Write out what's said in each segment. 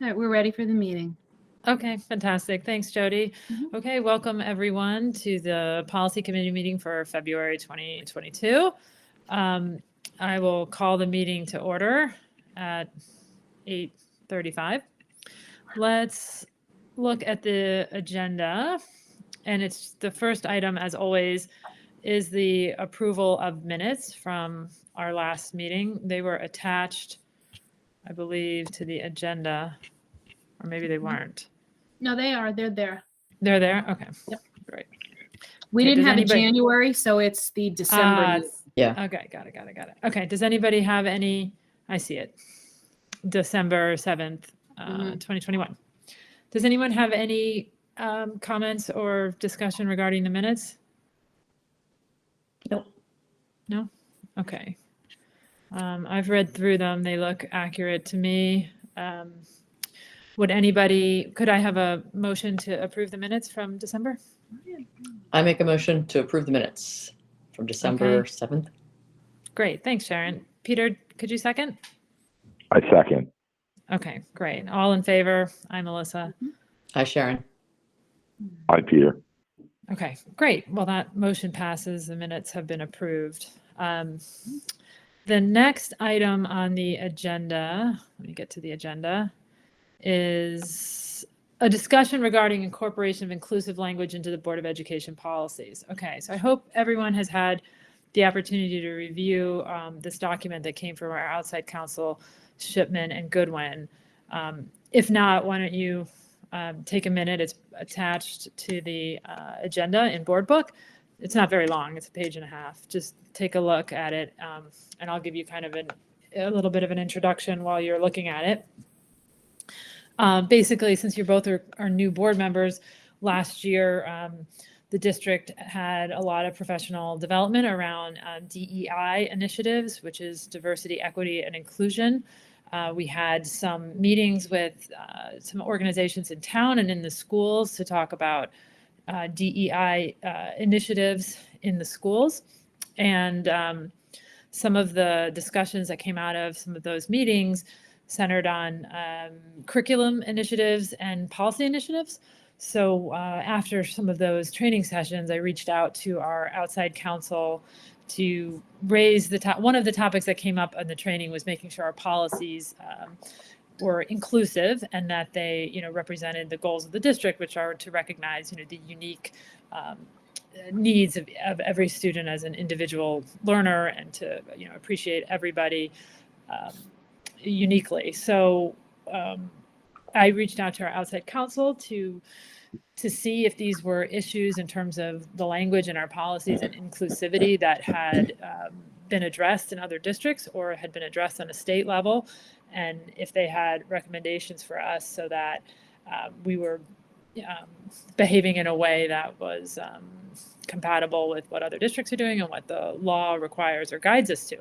All right, we're ready for the meeting. Okay, fantastic. Thanks, Jody. Mhm. Okay, welcome everyone to the Policy Committee meeting for February 2022. I will call the meeting to order at 8:35. Let's look at the agenda. And it's the first item, as always, is the approval of minutes from our last meeting. They were attached, I believe, to the agenda, or maybe they weren't. No, they are. They're there. They're there? Okay. Yep. Great. We Okay, didn't does have anybody- a January, so it's the December. meeting. Yeah. Okay, got it. Okay, does anybody have any, I see it, December 7th, 2021. Does anyone have any comments or discussion regarding the minutes? Nope. No? Okay. I've read through them. They look accurate to me. Could I have a motion to approve the minutes from December? I make a motion to approve the minutes from December 7th. Great, thanks, Sharon. Peter, could you second? I second. Okay, great. All in favor? I'm Melissa. Hi, Sharon. Hi, Peter. Okay, great. Well, that motion passes. The minutes have been approved. The next item on the agenda, let me get to the agenda, is a discussion regarding incorporation of inclusive language into the Board of Education policies. Okay, so I hope everyone has had the opportunity to review this document that came from our outside counsel, Shipman and Goodwin. If not, why don't you take a minute? It's attached to the agenda in Board Book. It's not very long. It's a page and a half. Just take a look at it, and I'll give you kind of a little bit of an introduction while you're looking at it. Basically, since you both are new board members, last year the district had a lot of professional development around DEI initiatives, which is diversity, equity, and inclusion. We had some meetings with some organizations in town and in the schools to talk about DEI initiatives in the schools. And some of the discussions that came out of some of those meetings centered on curriculum initiatives and policy initiatives. So after some of those training sessions, I reached out to our outside counsel to raise one of the topics that came up in the training was making sure our policies were inclusive and that they, represented the goals of the district, which are to recognize, the unique needs of every student as an individual learner and to, appreciate everybody uniquely. So I reached out to our outside counsel to see if these were issues in terms of the language in our policies and inclusivity that had been addressed in other districts or had been addressed on a state level, and if they had recommendations for us so that we were behaving in a way that was compatible with what other districts are doing and what the law requires or guides us to.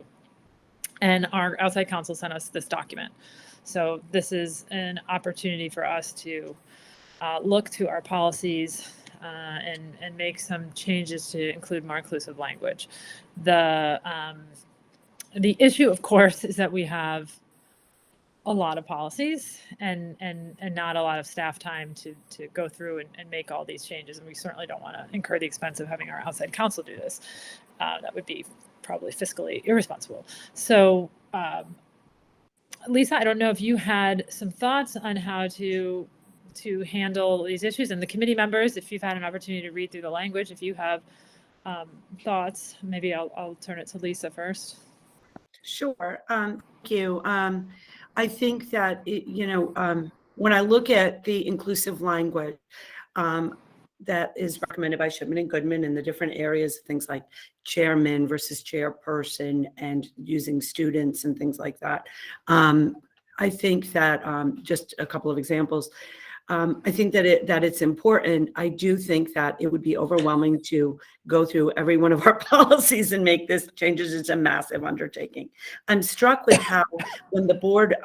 And our outside counsel sent us this document. So this is an opportunity for us to look to our policies and make some changes to include more inclusive language. The issue, of course, is that we have a lot of policies and not a lot of staff time to go through and make all these changes. And we certainly don't want to incur the expense of having our outside counsel do this. That would be probably fiscally irresponsible. So Lisa, I don't know if you had some thoughts on how to handle these issues, and the committee members, if you've had an opportunity to read through the language, if you have thoughts, maybe I'll turn it to Lisa first. Sure. Thank you. I think that, when I look at the inclusive language that is recommended by Shipman and Goodman in the different areas, things like chairman versus chairperson and using students and things like that. I think that just a couple of examples. I think that it's important. I do think that it would be overwhelming to go through every one of our policies and make this changes. It's a massive undertaking. I'm struck with how when the board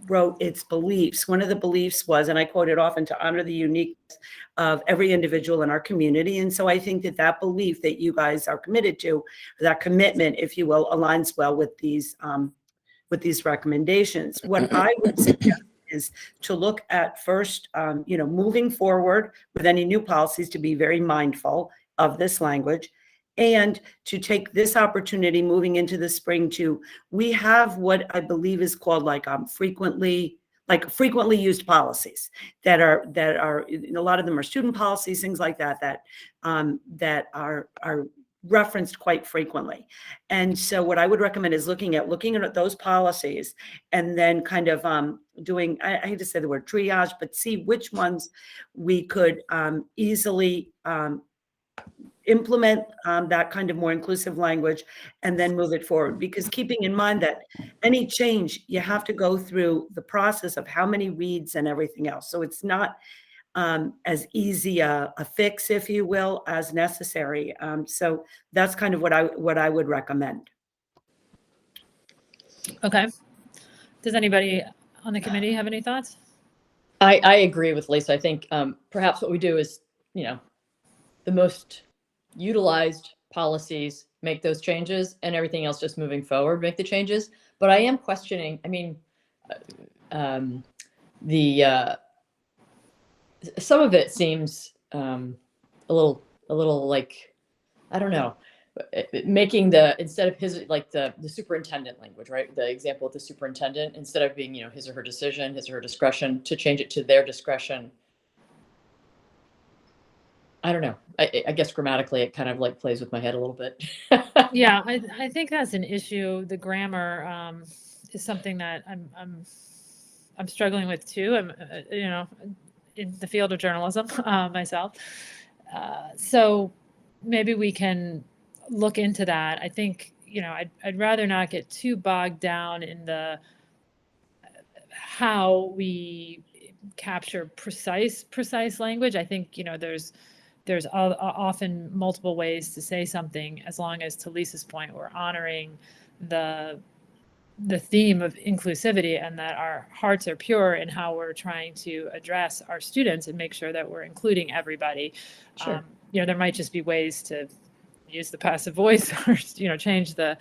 wrote its beliefs, one of the beliefs was, and I quote it often, to honor the uniqueness of every individual in our community. And so I think that belief that you guys are committed to, that commitment, if you will, aligns well with these recommendations. What I would suggest is to look at first, moving forward with any new policies, to be very mindful of this language, and to take this opportunity moving into the spring we have what I believe is called frequently used policies that are a lot of them are student policies, things like that are referenced quite frequently. And so what I would recommend is looking at those policies and then kind of doing, I hate to say the word triage, but see which ones we could easily implement that kind of more inclusive language and then move it forward. Because keeping in mind that any change, you have to go through the process of how many reads and everything else. So it's not as easy a fix, if you will, as necessary. So that's kind of what I would recommend. Okay. Does anybody on the committee have any thoughts? I agree with Lisa. I think perhaps what we do is, the most utilized policies, make those changes, and everything else just moving forward, make the changes. But I am questioning, some of it seems a little like, I don't know, making instead of his, like the superintendent language, right? The example of the superintendent, instead of being, his or her decision, his or her discretion, to change it to their discretion. I don't know. I guess grammatically it kind of like plays with my head a little bit. Yeah, I think that's an issue. The grammar is something that I'm struggling with too. I'm in the field of journalism myself. So maybe we can look into that. I think, I'd rather not get too bogged down in the how we capture precise language. I think, there's often multiple ways to say something, as long as, to Lisa's point, we're honoring the theme of inclusivity and that our hearts are pure in how we're trying to address our students and make sure that we're including everybody. Sure. There might just be ways to use the passive voice or, change the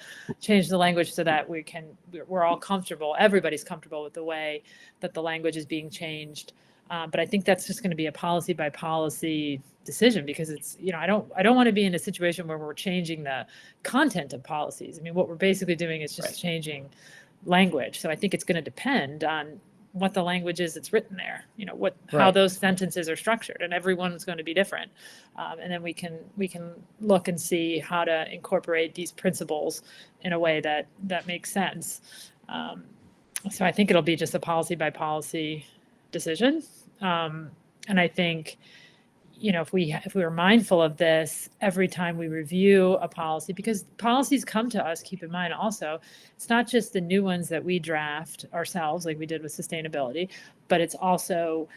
language so that we're all comfortable. Everybody's comfortable with the way that the language is being changed. But I think that's just going to be a policy by policy decision, because it's, I don't want to be in a situation where we're changing the content of policies. What we're basically doing is just changing language. So I think it's going to depend on what the language is that's written there, how those sentences are structured, and everyone's going to be different. And then we can look and see how to incorporate these principles in a way that makes sense. So I think it'll be just a policy by policy decision. And I think, if we were mindful of this every time we review a policy, because policies come to us, keep in mind also, it's not just the new ones that we draft ourselves, like we did with sustainability, but it's also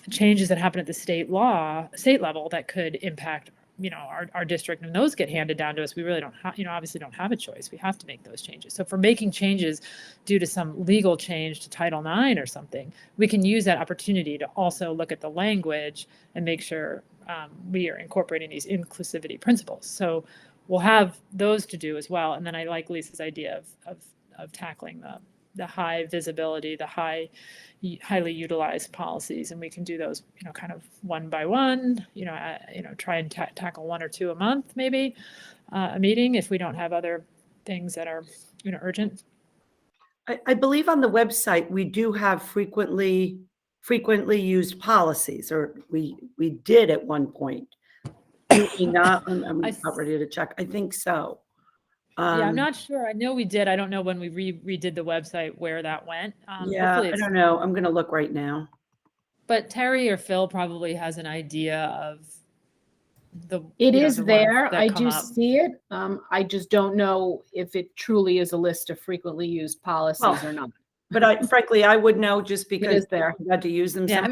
changes that happen at the state level that could impact our district, and those get handed down to us. We really don't have, obviously don't have a choice. We have to make those changes. So if we're making changes due to some legal change to Title IX or something, we can use that opportunity to also look at the language and make sure we are incorporating these inclusivity principles. So we'll have those to do as well. And then I like Lisa's idea of tackling the high visibility, the highly utilized policies, and we can do those, kind of one by one. Try and tackle one or two a month, maybe a meeting, if we don't have other things that are urgent. I believe on the website we do have frequently used policies, or we did at one point. Maybe not. I'm not ready to check. I think so. Yeah, I'm not sure. I know we did. I don't know when we redid the website where that went. Yeah, I don't know. I'm going to look right now. But Terry or Phil probably has an idea of It is the ones there. that I come do up. see it. I just don't know if it truly is a list of frequently used policies or not. But frankly, I would know, just It because is there. we had to use them. Yeah,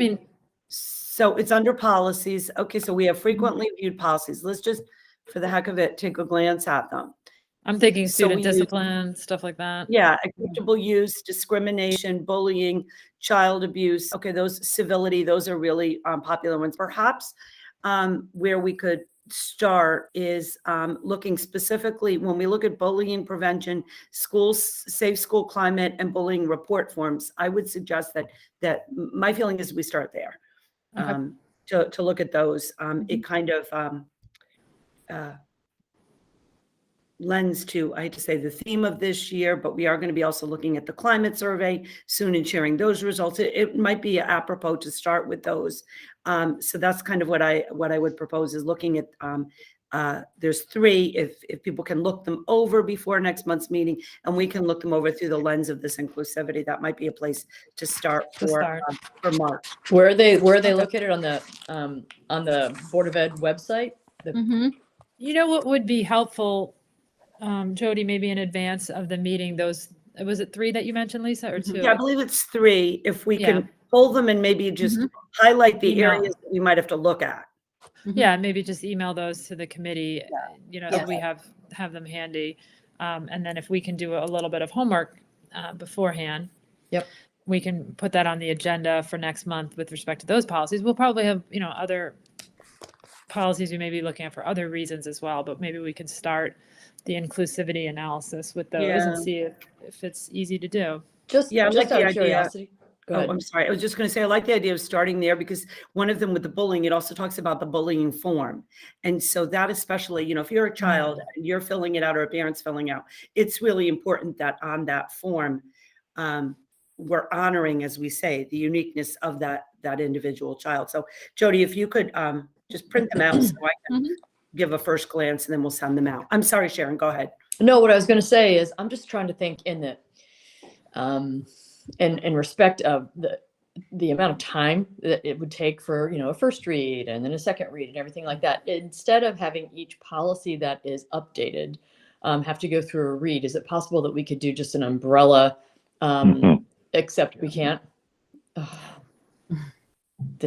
So it's under policies. Okay, so we have frequently viewed policies. Let's just, for the heck of it, take a glance at them. I'm thinking So student we use- discipline, stuff like that. Yeah, acceptable use, discrimination, bullying, child abuse. Okay, those civility, those are really popular ones. Perhaps where we could start is looking specifically, when we look at bullying prevention, schools, safe school climate, and bullying report forms, I would suggest that my feeling is we start there. Okay. To look at those. It kind of lends to, I hate to say, the theme of this year, but we are going to be also looking at the climate survey soon and sharing those results. It might be apropos to start with those. So that's kind of what I would propose, is looking at, there's 3, if people can look them over before next month's meeting, and we can look them over through the lens of this inclusivity. That might be a place to start for March. Where are they located on the Board of Ed website? Mhm. You know what would be helpful, Jody, maybe in advance of the meeting, was it 3 that you mentioned, Lisa, or 2? Yeah, I believe it's 3. If we Yeah. can pull them and maybe just highlight the Email. areas that we might have to look at. Yeah, maybe just email those to the committee, so Yes. we have them handy. And then if we can do a little bit of homework beforehand. Yep. We can put that on the agenda for next month with respect to those policies. We'll probably have, other policies we may be looking at for other reasons as well, but maybe we can start the inclusivity analysis with those Yeah. and see if it's easy to do. Just Yeah, I like out the of idea. curiosity. Go ahead. I'm sorry. I was just going to say, I like the idea of starting there, because one of them with the bullying, it also talks about the bullying form. And so that especially, if you're a child and you're filling it out, or a parent's filling out, it's really important that on that form, we're honoring, as we say, the uniqueness of that individual child. So Jody, if you could just print them out so I can give a first glance, and then we'll send them out. I'm sorry, Sharon, go ahead. No, what I was going to say is I'm just trying to think in respect of the amount of time that it would take for, a first read and then a second read and everything like that. Instead of having each policy that is updated have to go through a read, is it possible that we could do just an umbrella, except we can't?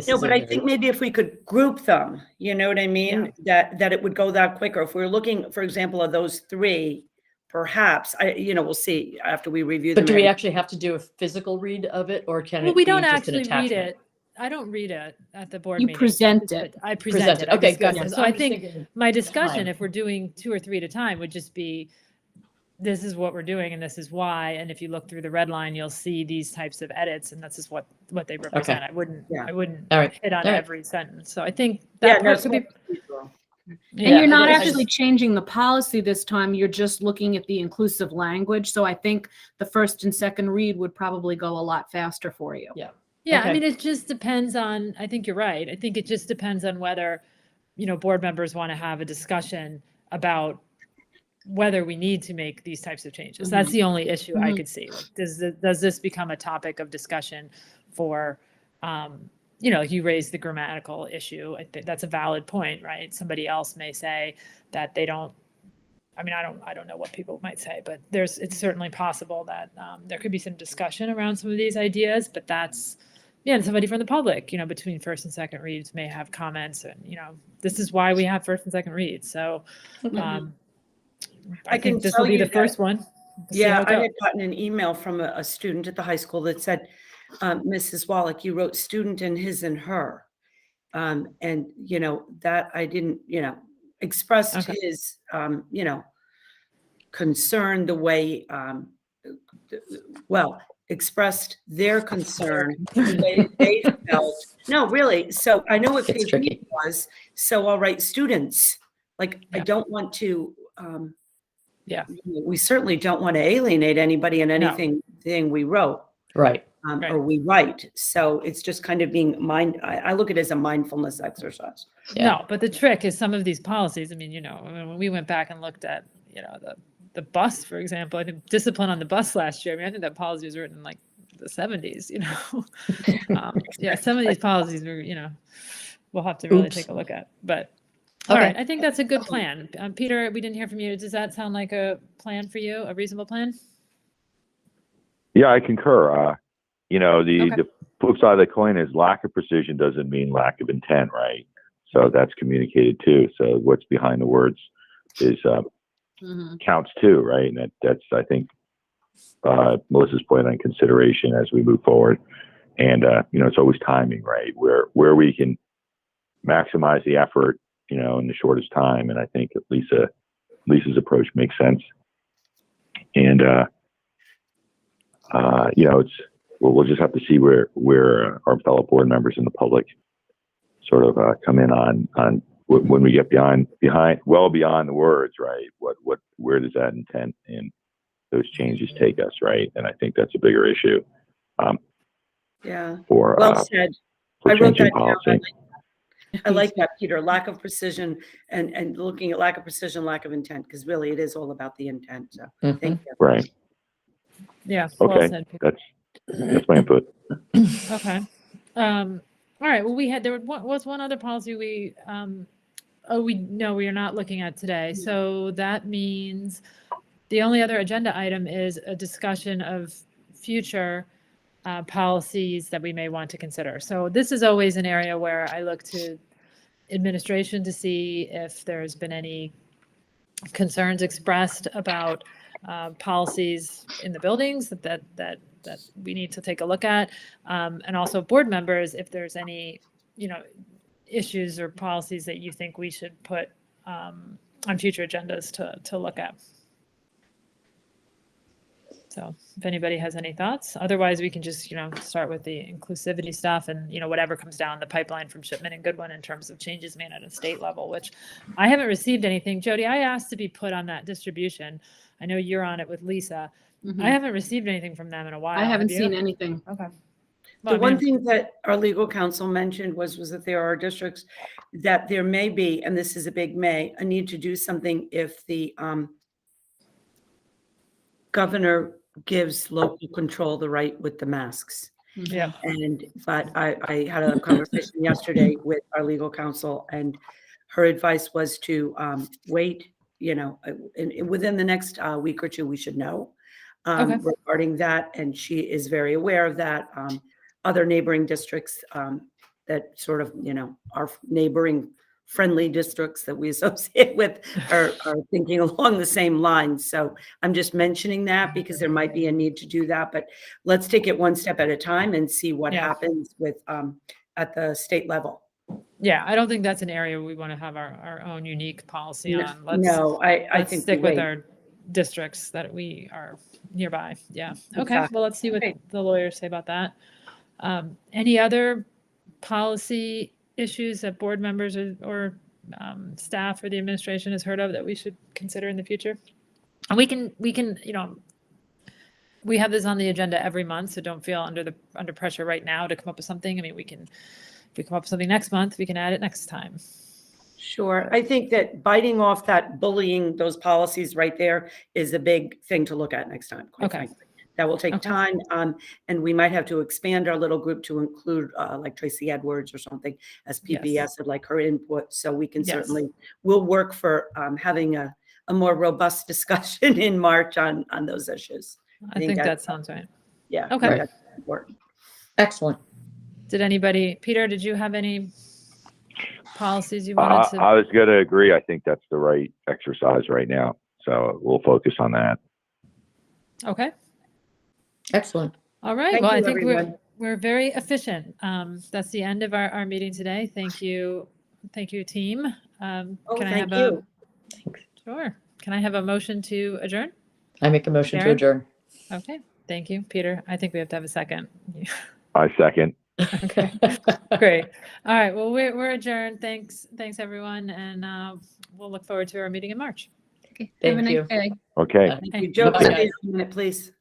No, but I think maybe if we could group them, you know what I mean? That it would go that quicker. If we're looking, for example, of those 3, perhaps, we'll see after we review them. But do we actually have to do a physical read of it, or can it we be don't just an actually read attachment? it. I don't read it at the board You meeting. present it. I present it. Okay, I good. discuss it. So So I'm I just think thinking my discussion, time. if we're doing 2 or 3 at a time, would just be, this is what we're doing and this is why. And if you look through the red line, you'll see these types of edits, and that's just what they represent. I wouldn't All right. hit on All right. every sentence. So I think that part could be. And you're not I just- actually changing the policy this time. You're just looking at the inclusive language. So I think the first and second read would probably go a lot faster for you. Yeah. Yeah, Okay. I mean, it just depends on, I think you're right. I think it just depends on whether, board members want to have a discussion about whether we need to make these types of changes. That's the only issue I could see. Like, does this become a topic of discussion for, like you raised the grammatical issue. I think that's a valid point, right? Somebody else may say that they don't, I don't know what people might say, but it's certainly possible that there could be some discussion around some of these ideas, but that's, and somebody from the public, between first and second reads may have comments, and, this is why we have first and second reads. So I think this will be the first one. We'll see how Yeah, it I goes. had gotten an email from a student at the high school that said, Mrs. Wallach, you wrote student and his and her. And, that I didn't, expressed Okay. his, concern the way, expressed their concern the way they felt. No, really. So I know what It's PhD tricky. was. So I'll write students. Like, I Yeah. don't want to, Yeah. we certainly don't want to alienate anybody in anything we wrote. Right. Right. Or we write. So it's just kind of being I look at it as a mindfulness exercise. Yeah. No, but the trick is some of these policies. I mean, when we went back and looked at, the bus, for example, I think discipline on the bus last year. I mean, I think that policy was written in like the 70s, some of these policies were, we'll have to really Oops. take a look at, but all Okay. right. I think that's a good plan. Peter, we didn't hear from you. Does that sound like a plan for you? A reasonable plan? Yeah, I concur. Okay. The flip side of the coin is lack of precision doesn't mean lack of intent, right? So that's communicated too. So what's behind the words is counts too, right? And that's I think Melissa's point on consideration as we move forward. And it's always timing, right? Where we can maximize the effort in the shortest time. And I think that Lisa's approach makes sense. And, we'll just have to see where our fellow board members and the public sort of come in on when we get well beyond the words, right? Where does that intent and those changes take us, right? And I think that's a bigger issue. Yeah. For Well said. for I wrote changing that down. policy. I like that, Peter. Lack of precision and looking at lack of precision, lack of intent, because really it is all about the intent. So Mhm. thank you. Right. Yeah. Well Okay. said, Peter. That's my input. Okay. All right. Well, there was one other policy we are not looking at today. So that means the only other agenda item is a discussion of future policies that we may want to consider. So this is always an area where I look to administration to see if there's been any concerns expressed about policies in the buildings that we need to take a look at, and also board members if there's any issues or policies that you think we should put on future agendas to look at. So if anybody has any thoughts, otherwise we can just, start with the inclusivity stuff and, whatever comes down the pipeline from Shipman and Goodwin in terms of changes made at a state level, which I haven't received anything. Jody, I asked to be put on that distribution. I know you're on it with Lisa. I haven't received anything from them in a while. I haven't Have you? seen anything. Okay. The one thing that our legal counsel mentioned was that there are districts that there may be, and this is a big may, a need to do something if the governor gives local control the right with the masks. Yeah. But I had a conversation yesterday with our legal counsel, and her advice was to wait, within the next week or two, we should know regarding that. And she is very aware of that. Other neighboring districts that sort of, our neighboring friendly districts that we associate with are thinking along the same lines. So I'm just mentioning that because there might be a need to do that, but let's take it one step at a time and see what happens with at the state level. Yeah, I don't think that's an area we want to have our own unique policy on. I Let's think stick with our districts that we are nearby. Yeah. Okay. Exactly. Well, let's see what the lawyers say about that. Any other policy issues that board members or staff or the administration has heard of that we should consider in the future? And we can, we have this on the agenda every month, so don't feel under pressure right now to come up with something. I mean, if we come up with something next month, we can add it next time. Sure. I think that biting off that bullying, those policies right there is a big thing to look at next time. Quite frankly. That will take time. And we might have to expand our little group to include like Tracy Edwards or something as PPS would like her input. So we can certainly, we'll work for having a more robust discussion in March on those issues. I think that sounds right. Yeah. Okay. That's important. Excellent. Peter, did you have any policies you wanted to? I was going to agree. I think that's the right exercise right now. So we'll focus on that. Okay. Excellent. All right. Thank well, you, I think everyone. we're very efficient. That's the end of our meeting today. Thank you. Thank you, team. Thank you. Sure. Can I have a motion to adjourn? I make a motion to adjourn. Okay. Thank you, Peter. I think we have to have a second. I second. Okay. Great. All right. Well, we're adjourned. Thanks, everyone. And we'll look forward to our meeting in March. Okay. Thank Have a you. nice day. Okay. Thank you. Joe, Bye, guys. please, a minute, please.